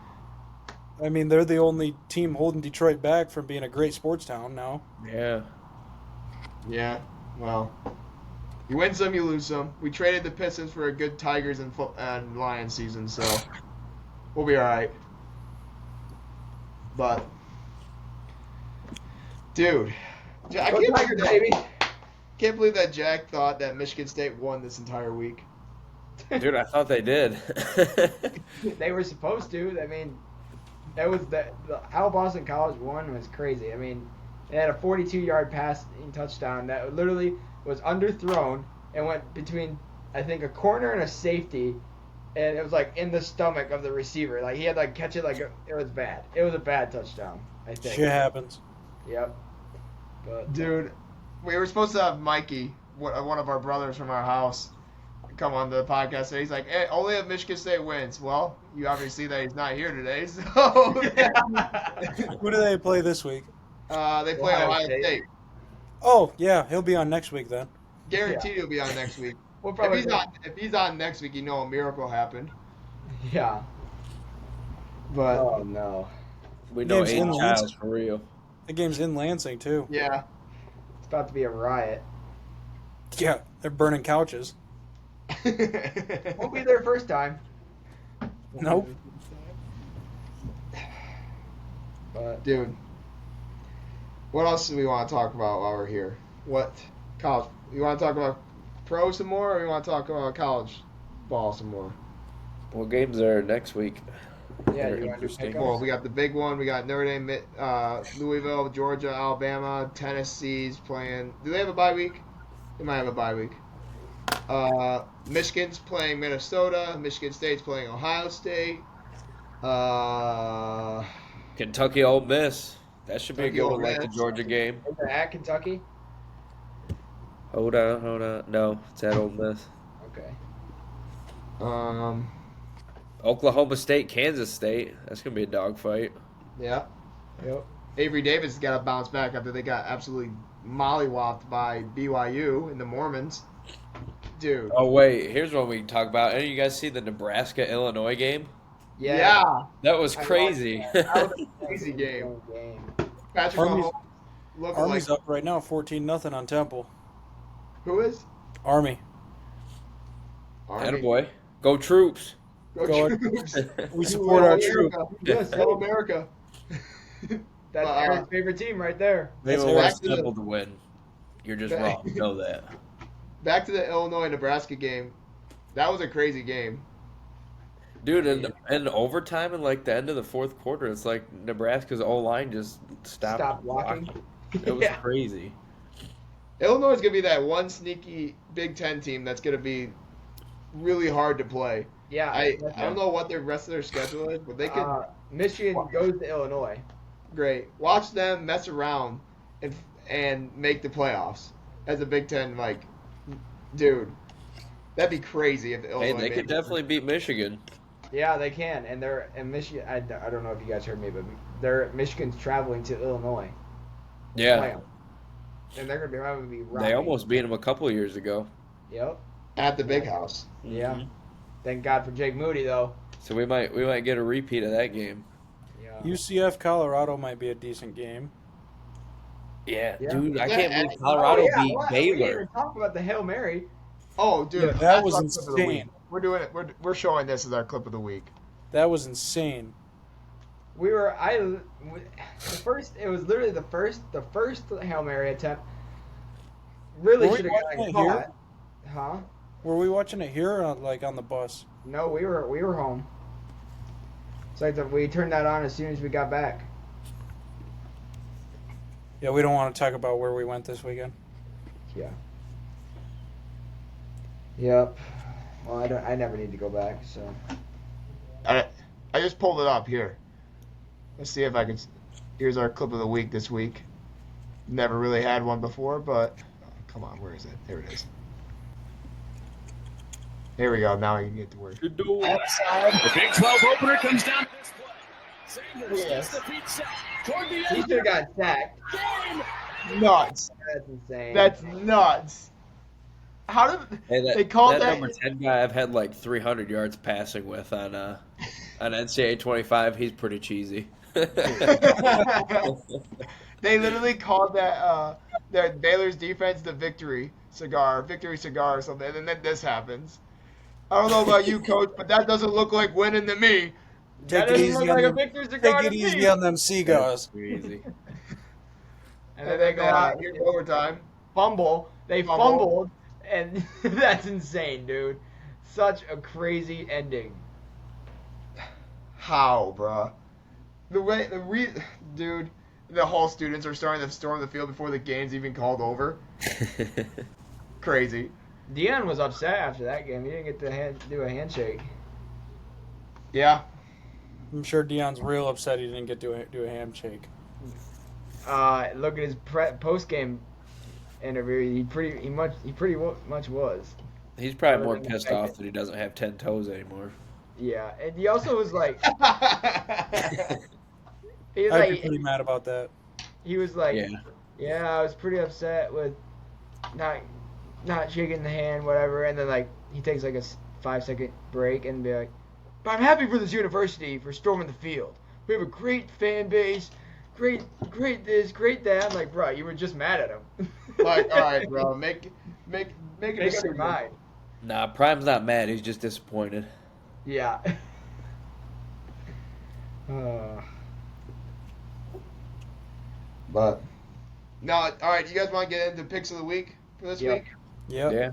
I mean, they're the only team holding Detroit back from being a great sports town now. Yeah. Yeah, well, you win some, you lose some. We traded the Pistons for a good Tigers and Lions season, so we'll be all right. But, dude, I Go can't Tigers, believe, baby. can't believe that Jack thought that Michigan State won this entire week. Dude, I thought they did. They were supposed to. I mean, that was how Boston College won was crazy. I mean, they had a 42-yard passing touchdown that literally was underthrown and went between, I think, a corner and a safety, and it was like in the stomach of the receiver. Like he had to like catch it like it was bad. It was a bad touchdown, I think. Shit happens. Yep. But Dude, we were supposed to have Mikey, one of our brothers from our house, come on the podcast. And he's like, hey, only if Michigan State wins. Well, you obviously see that he's not here today. So Who do they play this week? they play Ohio State. Oh, yeah, he'll be on next week then. Guaranteed he'll be on next week. we'll If probably if he's on next week, you know a miracle happened. Yeah. But Oh no. We know Game's in Aiden Lansing. Childs for real. The game's in Lansing, too. yeah, It's about to be a riot. Yeah, they're burning couches. Won't be their first time. Nope. But dude. What else do we want to talk about while we're here? What college? You want to talk about pro some more, or you want to talk about college ball some more? What games are next week? yeah, They're you want to interesting. pick Well, up? we got the big one. We got Notre Dame, Louisville, Georgia, Alabama, Tennessee's playing. Do they have a bye week? They might have a bye week. Michigan's playing Minnesota. Michigan State's playing Ohio State. Kentucky Ole Miss. That should be a Kentucky good Ole one, like the Miss. Georgia game. Is it at Kentucky? Hold on. No, it's at Ole Miss. Okay. Oklahoma State, Kansas State. That's gonna be a dogfight. Yeah. Yep. Avery Davis got to bounce back after they got absolutely mollywopped by BYU and the Mormons. Dude. Oh wait, here's what we can talk about. Any of you guys see the Nebraska Illinois game? Yeah. That was I crazy. watched that. That was a crazy game. Patrick Army's- Mahomes looked Army's like up right now, 14-0 on Temple. who is? Army. Attaboy. Go Troops. Go Go Troops. We support our troops. Yes, Go America. That's Aaron's favorite team right there. They That's will Harris. want Temple to win. You're just wrong. Know that. Back to the Illinois-Nebraska game. That was a crazy game. Dude, in overtime and like the end of the fourth quarter, it's like Nebraska's O-line just stopped Stop blocking. It was Yeah. crazy. Illinois is going to be that one sneaky Big Ten team that's going to be really hard to play. Yeah. I don't know what the rest of their schedule is, but they could Michigan goes to Illinois. great watch them mess around and make the playoffs as a Big Ten. Like, dude, that'd be crazy if Illinois. Hey, they made could it. definitely beat Michigan. Yeah, they can, and they're in Michigan. I don't know if you guys heard me, but Michigan's traveling to Illinois. to play Yeah, 'em. And they're gonna be probably be they rocking. almost beat them a couple of years ago. Yep. at the Big House. Yeah. Mhm. Thank God for Jake Moody though. So we might get a repeat of that game. Yeah. UCF Colorado might be a decent game. Yeah, Yeah. dude, I Yeah, can't and- believe Colorado beat what? We didn't Baylor. even talk about the Hail Mary. Oh, dude, Yeah, that that's was our clip of the week. insane. We're doing it. We're showing this as our clip of the week. That was insane. The first. It was literally the first Hail Mary attempt. Really Were we should have watching gotten it here? caught. Huh? Were we watching it here or like on the bus? No, we were home. It's like we turned that on as soon as we got back. Yeah, we don't want to talk about where we went this weekend. Yeah. Yep. Well, I never need to go back. So. I just pulled it up here. Let's see if I can. Here's our clip of the week this week. Never really had one before, but come on, where is it? There it is. Here we go. Now I can get to work. Good duel. The Big 12 opener comes down this play. Sanders Yeah. gets the feet set toward the He end. should have got sacked. Game. Nuts. That's insane. That's nuts. How did Hey, they called that that? number 10 guy I've had like 300 yards passing with on NCAA 25. He's pretty cheesy. They literally called that Baylor's defense the victory cigar or something, and then this happens. I don't know about you, coach, but that doesn't look like winning to me. That Take it doesn't easy look on like a them. victory cigar Take it to easy me. on them cigars. Crazy. And then they go out here overtime. Fumble. They Fumble. fumbled, and that's insane, dude. such a crazy ending. How, bruh? Dude, the whole students are starting to storm the field before the game's even called over. Crazy. Dion was upset after that game. He didn't get to do a handshake. Yeah. I'm sure Dion's real upset he didn't get to do a handshake. Look at his post game interview. He pretty much was. He's probably Other more than the pissed fact off that- that he doesn't have 10 toes anymore. Yeah, and he also was like, he was I'd be like, pretty mad about that. he was like, Yeah. yeah, I was pretty upset with not shaking the hand, whatever. And then like he takes like a 5-second break and be like, but I'm happy for this university for storming the field. We have a great fan base, great this, great that. I'm like, bro, you were just mad at him. Like, all right, bro, make a Make up your decision. mind. Nah, Prime's not mad. He's just disappointed. Yeah. But no, all right. You guys want to get into picks of the week for this Yep. week? Yep. Yeah.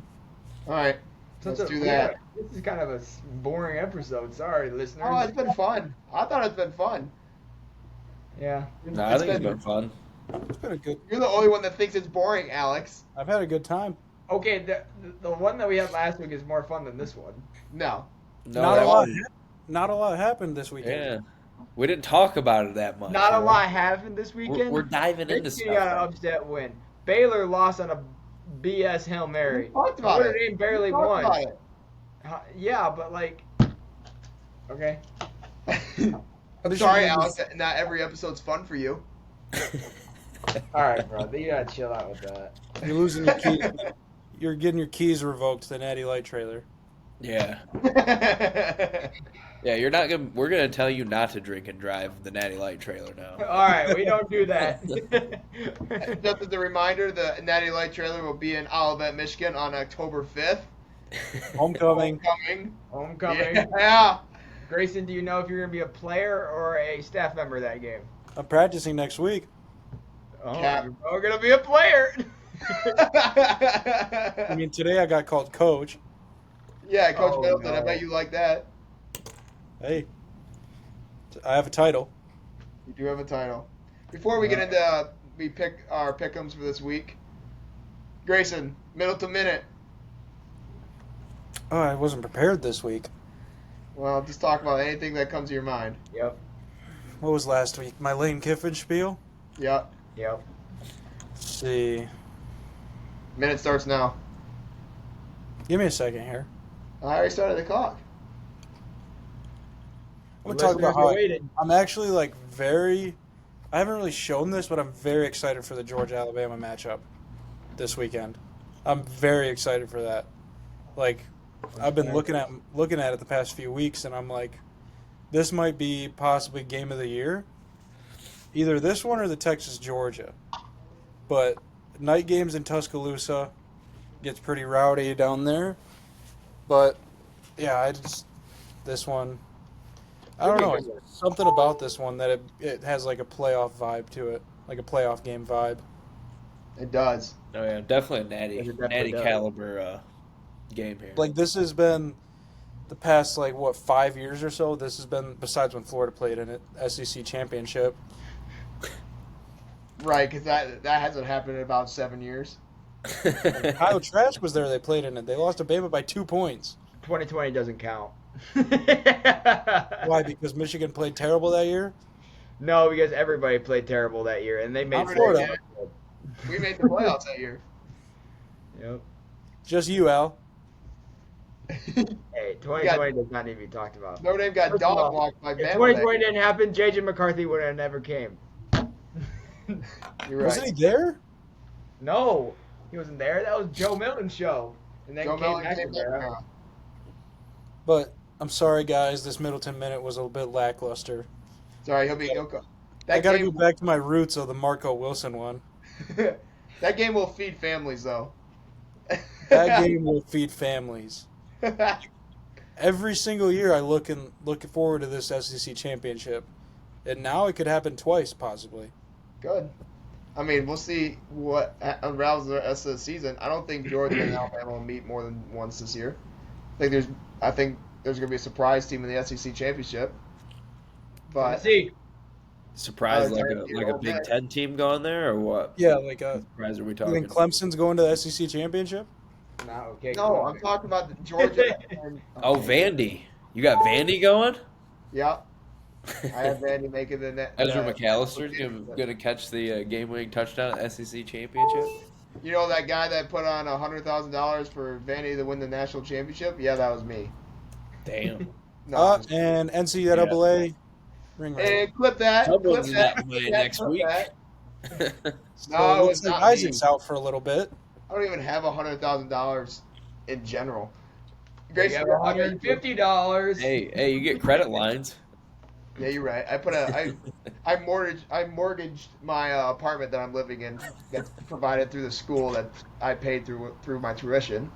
All right, let's do that. This is kind of a boring episode. Sorry, listeners. Oh, it's been fun. I thought it's been fun. Yeah. Nah, I think it's been fun. It's been a good. You're the only one that thinks it's boring, Alex. I've had a good time. Okay, the one that we had last week is more fun than this one. No. No, not that a lot. was- Not a lot happened this weekend. Yeah. We didn't talk about it that much. Not a you know? lot happened this weekend. We're diving into Michigan got an stuff. upset win. Baylor lost on a BS Hail Mary. We talked about Notre it. Dame barely We talked won. about it. Yeah, but like, okay. I'm sorry, Alex. that Not every episode's fun for you. All right, bro. You gotta chill out with that. You're losing your keys. You're getting your keys revoked to the Natty Light trailer. Yeah. Yeah, you're not gonna. We're gonna tell you not to drink and drive the Natty Light trailer now. All right, we don't do that. Just as a reminder, the Natty Light trailer will be in Olivet, Michigan on October 5th. Homecoming. Homecoming. Yeah. Grayson, do you know if you're gonna be a player or a staff member that game? I'm practicing next week. Oh, Cap. you're all gonna be a player. I mean, today I got called coach. Yeah, Coach Oh, Middleton, I no. bet you like that. Hey, I have a title. You do have a title. Before we get into we pick our pick'ems for this week, Grayson, Middleton Minute. Oh, I wasn't prepared this week. Well, just talk about anything that comes to your mind. Yep. What was last week? My Lane Kiffin spiel? Yep. Yep. Let's see. Minute starts now. Give me a second here. I already started the clock. I'm going to talk about how waited. I'm actually like I haven't really shown this, but I'm very excited for the Georgia-Alabama matchup this weekend. I'm very excited for that. Like, I've been looking at it the past few weeks, and I'm like, this might be possibly game of the year. Either this one or the Texas-Georgia. But night games in Tuscaloosa gets pretty rowdy down there. But, yeah, this one, I don't know. Something about this one that it has like a playoff vibe to it, like a playoff game vibe. It does. Oh yeah, definitely a It definitely natty does. caliber game here. Like this has been the past 5 years or so. This has been, besides when Florida played in it, SEC championship. Right, because that hasn't happened in about 7 years. Kyle Trask was there. They played in it. They lost to Bama by 2 points. 2020 doesn't count. Why? Because Michigan played terrible that year. No, because everybody played terrible that year, and they made Not Florida. We made the playoffs that year. Yep. Just you, Al. Hey, 2020 does not need to be talked about. Notre Dame got First of all, dog walked by If Bama. 2020 didn't happen, J.J. McCarthy would have never came. You're right. Wasn't he there? No, he wasn't there. That was Joe Milton's show, and then Joe came Milton back came to there. back. But I'm sorry, guys. This Middleton minute was a little bit lackluster. Sorry, he'll go. I got to game, go back to my roots of the Marco Wilson one. that game will feed families, though. That game will feed families. Every single year, I look forward to this SEC championship, and now it could happen twice, possibly. Good. I mean, we'll see what unravels the rest of the season. I don't think Georgia and Alabama will meet more than once this year. I think there's going to be a surprise team in the SEC championship. But Tennessee. Surprise, like Tennessee, a Ole Big Miss. Ten team going there, or what? Yeah, like Surprise, are we you talking? think Clemson's going to the SEC championship? No, okay. No, cool. I'm talking about the Georgia. And, Oh, Vandy. You got Vandy going? yeah, I have Vandy making the net. Ezra McAllister's gonna catch the game-winning touchdown at SEC championship. You know that guy that put on $100,000 for Vandy to win the national championship? Yeah, that was me. Damn. No, And NCAA ring hey, clip that. Someone's Clip that. not playing clip that, next clip week. that. So No, it looks was like not me. Isaac's out for a little bit. I don't even have $100,000 in general. You Grace, have $150. Hey, you get credit lines. Yeah, you're right. I mortgaged my apartment that I'm living in. That's provided through the school that I paid through my tuition.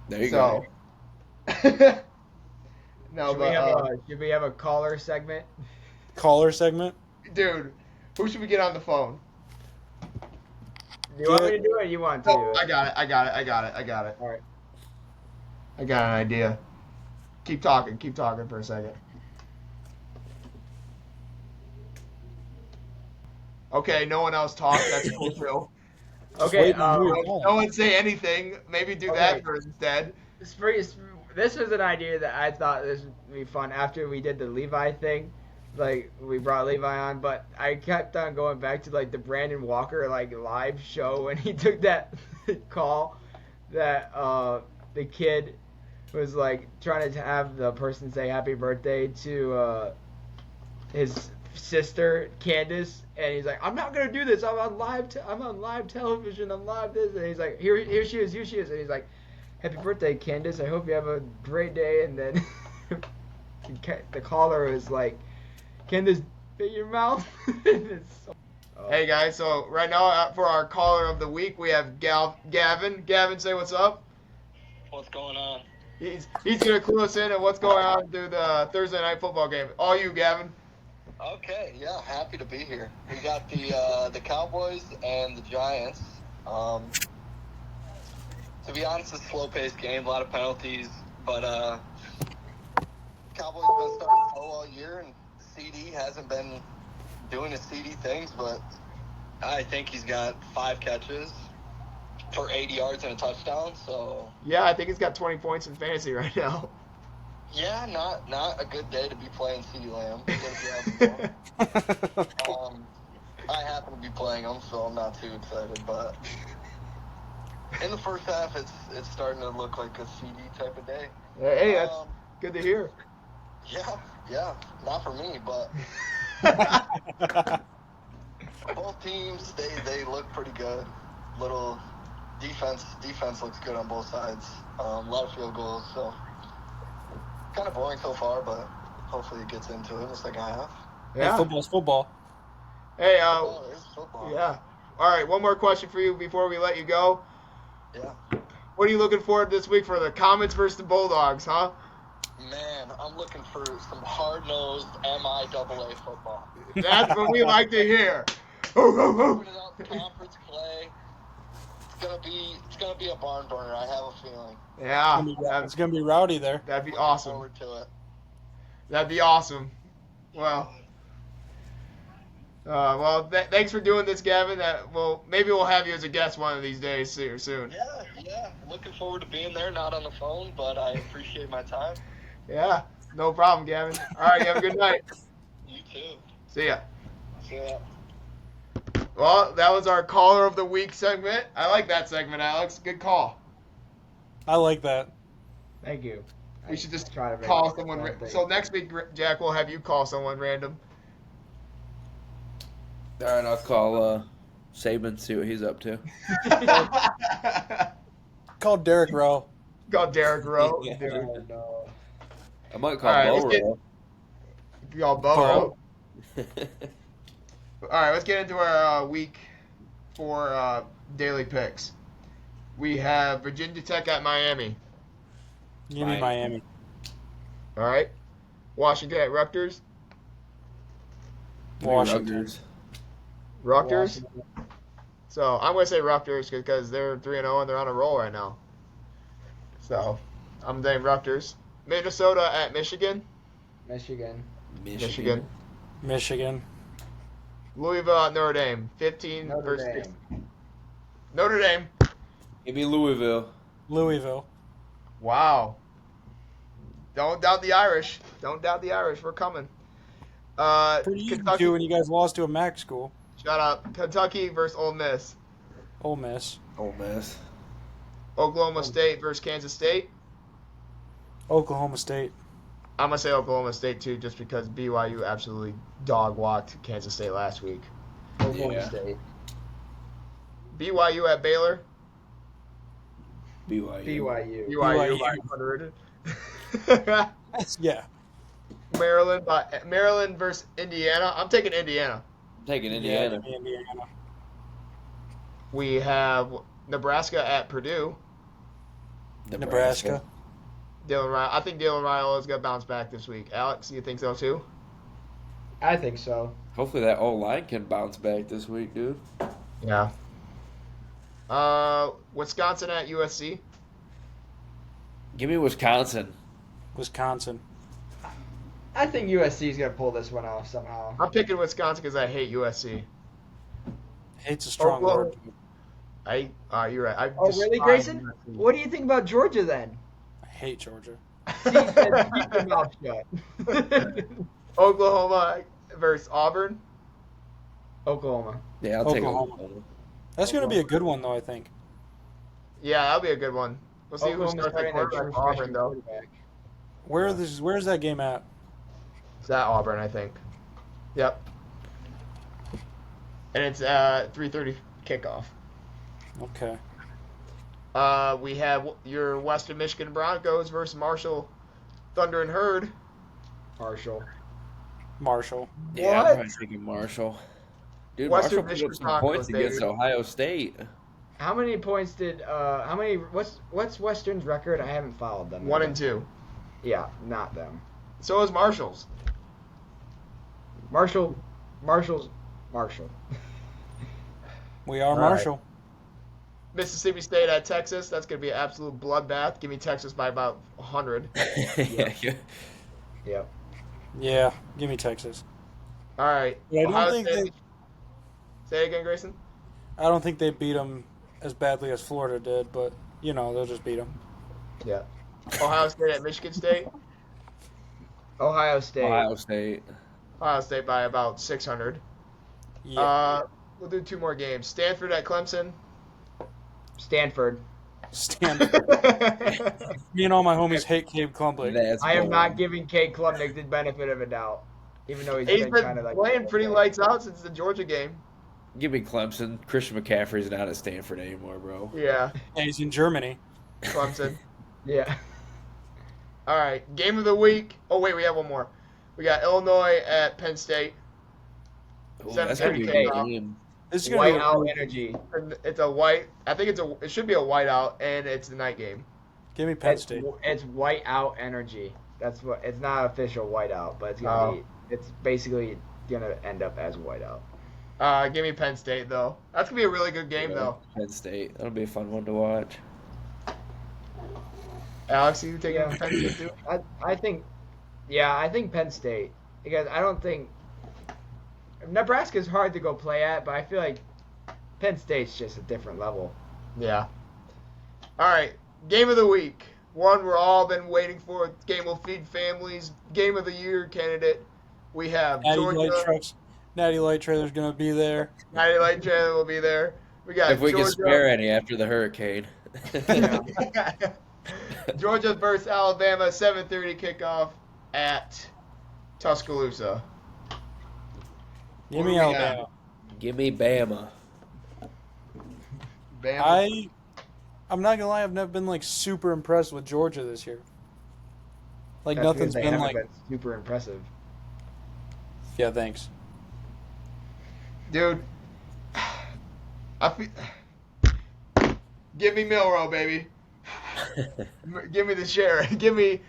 There you So. go. No, Should we have a caller segment? Caller segment. dude, who should we get on the phone? Do you want me to do it or you want to do Oh, it? I got it. All right. I got an idea. Keep talking for a second. Okay, no one else talk. That's cool too. Okay, No one say anything. Maybe do Okay. that for instead. this was an idea that I thought this would be fun after we did the Levi thing. Like, we brought Levi on, but I kept on going back to, like, the Brandon Walker, like, live show when he took that call that the kid was, like, trying to have the person say happy birthday to his sister, Candace, and he's like, I'm not going to do this. I'm on live television. I'm live this. And he's like, here she is. And he's like, happy birthday, Candace. I hope you have a great day. And then the caller was like, Candace, spit your mouth. Hey guys, so right now for our caller of the week we have Gavin. Gavin, say what's up. What's going on? He's gonna clue us in on what's going on through the Thursday night football game. All you, Gavin. Okay, yeah, happy to be here. We got the Cowboys and the Giants. To be honest, it's a slow-paced game, a lot of penalties, but Cowboys have been starting slow all year, and CD hasn't been doing his CD things, but I think he's got 5 catches for 80 yards and a touchdown, so Yeah, I think he's got 20 points in fantasy right now. yeah, not a good day to be playing CD Lamb. I happen to be playing him, so I'm not too excited, but in the first half, it's starting to look like a CD type of day. Hey, that's good to hear. Yeah, not for me, but both teams, they look pretty good. Little defense looks good on both sides. A lot of field goals, so kind of boring so far, but hopefully it gets into it in the second half. Yeah. Hey, football's football. Hey, Oh, it is football. yeah. All right, one more question for you before we let you go. Yeah. What are you looking forward to this week for the Comets versus the Bulldogs, huh? Man, I'm looking for some hard-nosed MIAA football. That's what we like to hear. Ooh, ooh, ooh. Put it out in conference play. It's gonna be a barn burner. I have a feeling. Yeah, It's gonna be rowdy there. that'd be Looking awesome. forward to it. That'd be awesome. Well, thanks for doing this, Gavin. Maybe we'll have you as a guest one of these days soon. Yeah. Looking forward to being there. Not on the phone, but I appreciate my time. Yeah, no problem, Gavin. All right, you have a good night. You too. See ya. See ya. Well, that was our caller of the week segment. I like that segment, Alex. Good call. I like that. Thank you. We should just try to make call it someone. something. So next week, Jack, we'll have you call someone random. All right, I'll call Saban, see what he's up to. Call Derek Rowe. Call Derek Rowe. Yeah. Dude. No. I might call All right, Bo let's get- Rowe. Call Bo. Rowe. All right, let's get into our week 4 daily picks. We have Virginia Tech at Miami. Give me Miami. All right. Washington at Rutgers. Washington. Rutgers. So I'm going to say Rutgers because they're 3-0 and they're on a roll right now. So I'm saying Rutgers. Minnesota at Michigan. Michigan. Michigan. Michigan. Louisville at Notre Dame. 15 Notre versus Dame. 16. Notre Dame. Give me Louisville. Louisville. Wow. Don't doubt the Irish. Don't doubt the Irish. We're coming. Pretty easy Kentucky. too when you guys lost to a MAC school. Shut up. Kentucky versus Ole Miss. Ole Miss. Ole Miss. Oklahoma State versus Kansas State. Oklahoma State. I'm going to say Oklahoma State, too, just because BYU absolutely dog-walked Kansas State last week. Oklahoma Yeah. State. BYU at Baylor. BYU. BYU. BYU by 100. Yeah. Maryland versus Indiana. I'm taking Indiana. I'm taking Yeah, Indiana. give me Indiana. We have Nebraska at Purdue. Nebraska. I think Dylan Riley is going to bounce back this week. Alex, you think so too? I think so. Hopefully that O-line can bounce back this week, dude. Yeah. Wisconsin at USC. Give me Wisconsin. Wisconsin. I think USC is gonna pull this one off somehow. I'm picking Wisconsin because I hate USC. Hate's a strong Oklahoma- word. You're right. Oh, really, Grayson? What do you think about Georgia then? I hate Georgia. See, then keep your mouth shut. Oklahoma versus Auburn. Oklahoma. Yeah, I'll take Oklahoma. Oklahoma. That's going to be a good one, though, I think. Yeah, that'll be a good one. We'll see who Oklahoma's starts at starting a quarterback true for Auburn, freshman though. quarterback. Where's that game at? It's at Auburn, I think. Yep. And it's 3:30 kickoff. Okay. We have your Western Michigan Broncos versus Marshall Thunder and Herd. Marshall. Yeah, What? I'm probably taking Marshall. Dude, Western Marshall put Michigan up some Broncos, points against baby. Ohio State. How many points did what's Western's record? I haven't followed them. 1-2. Yeah, not them. So is Marshall's. Marshall. We are All Marshall. Mississippi State at Texas. That's going to be an absolute bloodbath. Give me Texas by about 100. Yeah. Yep. Yeah, give me Texas. All right. Yeah, I don't Ohio think State. Say it again, Grayson. I don't think they beat them as badly as Florida did, but, they'll just beat them. Yeah. Ohio State at Michigan State. Ohio State. Ohio State. Ohio State by about 600. Yeah. We'll do two more games. Stanford at Clemson. Stanford. Stanford. Me and all my homies hate Cade Klubnik. That's I am bold. not giving Cade Klubnik the benefit of a doubt, even though He's been been kind of like playing pretty lights out since the Georgia game. Give me Clemson. Christian McCaffrey's not at Stanford anymore, bro. Yeah, Yeah, he's in Germany. Clemson. Yeah. All right, game of the week. Oh wait, we have one more. We got Illinois at Penn State. Ooh, that's gonna be a 7:30 good game. This is gonna be White out energy. And it's a white. I think it should be a whiteout, and it's the night game. Give me Penn State. It's white out energy. That's what. It's not official white out, but it's gonna be. It's basically gonna end up as white out. Give me Penn State though. That's gonna be a really good game though. Penn State. That'll be a fun one to watch. Alex, you taking Yeah. Penn State too? I think. Yeah, I think Penn State because I don't think Nebraska's hard to go play at, but I feel like Penn State's just a different level. Yeah. All right, game of the week. One we're all been waiting for. Game will feed families. Game of the year candidate. We have Georgia. Natty Light Trailer's gonna be there. Natty Light Trailer will be there. We got If we Georgia. can spare any after the hurricane. Georgia versus Alabama, 7:30 kickoff at Tuscaloosa. Give What me do we got? Alabama. Give me Bama. Bama. I'm not gonna lie, I've never been super impressed with Georgia this year. That's Nothing's because they been haven't been super impressive. Yeah, thanks. Dude, give me Milrow, baby. Give me the share. Give me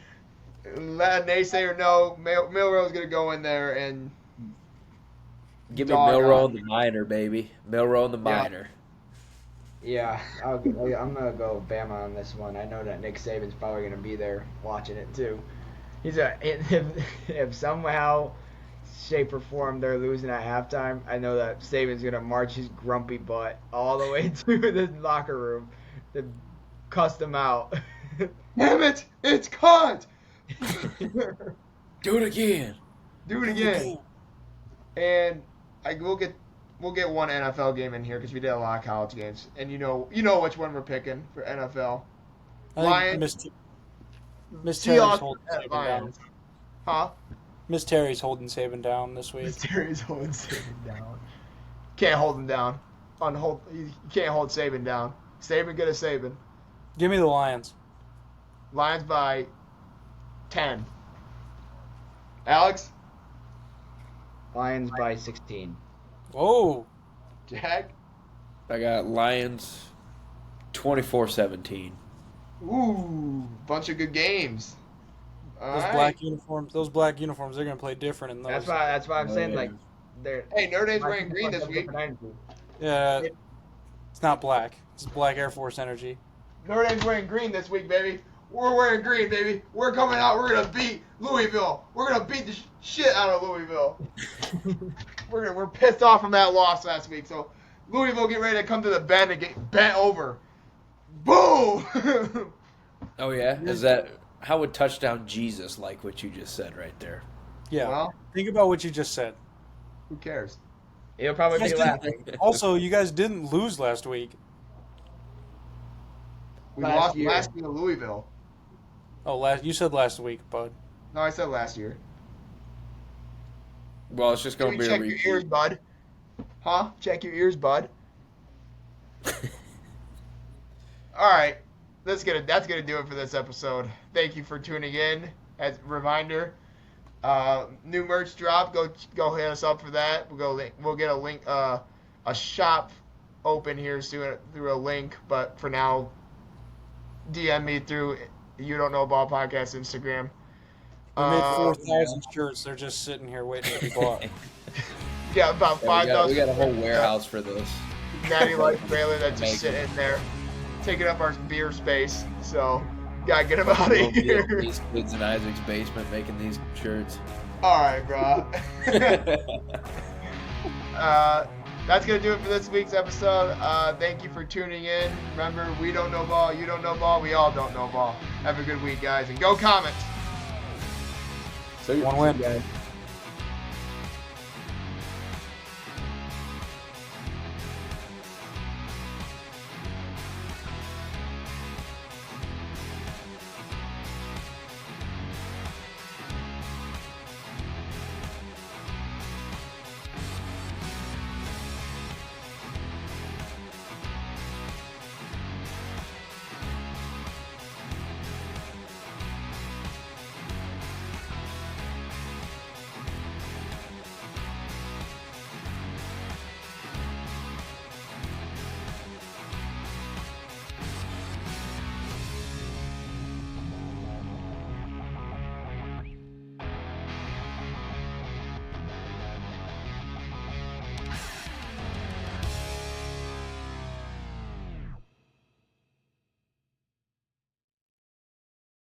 let naysayer know Milrow's gonna go in there and Give me Dog Milrow on. and the minor, baby. Milrow and the Yeah. minor. Yeah, I'm gonna go Bama on this one. I know that Nick Saban's probably gonna be there watching it too. If somehow, shape or form they're losing at halftime, I know that Saban's gonna march his grumpy butt all the way to the locker room to cuss them out. Damn it! It's caught. Do it again. Do it again. And we'll get one NFL game in here because we did a lot of college games, and you know which one we're picking for NFL. I think Miss Terry's Seahawks holding at Saban down. Lions. Huh? Miss Terry's holding Saban down this week. Miss Terry's holding Saban down. Can't hold him down. You can't hold Saban down. Saban get a Saban. Give me the Lions. Lions by 10. Alex? Lions by 16. Whoa. Jack? I got Lions 24-17. Ooh, bunch of good games. All Those right. black uniforms, they're gonna play different in those. That's why I'm saying yeah. like they're. Hey, Notre Dame's wearing green this week. Yeah, it's not black. It's black Air Force energy. Notre Dame's wearing green this week, baby. We're wearing green, baby. We're coming out. We're gonna beat Louisville. We're gonna beat the shit out of Louisville. We're pissed off from that loss last week. So Louisville, get ready to come to the bend and get bent over. Boom. Oh yeah, is that how would touchdown Jesus like what you just said right there? Yeah. Well, Think about what you just said. who cares? He'll probably You be guys laughing. Also, you guys didn't lose last week. We Last lost year. last year to Louisville. Oh, you said last week, bud. No, I said last year. Well, it's just gonna be a Check your repeat. ears, bud. Huh? Check your ears, bud. All right, that's gonna do it for this episode. Thank you for tuning in. As a reminder, new merch drop. Go hit us up for that. We'll get a link, a shop open here soon through a link. But for now, DM me through You Don't Know Ball Podcast Instagram. We made 4,000 shirts. They're just sitting here waiting to be bought. Yeah, about Yeah, 5,000. we got a whole warehouse for this. Natty Life trailer that's just Amazing. sitting there, taking up our beer space. So, gotta get him out of We'll be here. at these kids in Isaac's basement making these shirts. All right, bro. That's gonna do it for this week's episode. Thank you for tuning in. Remember, we don't know ball, you don't know ball, we all don't know ball. Have a good week, guys, and go Comets. So One win. Guys.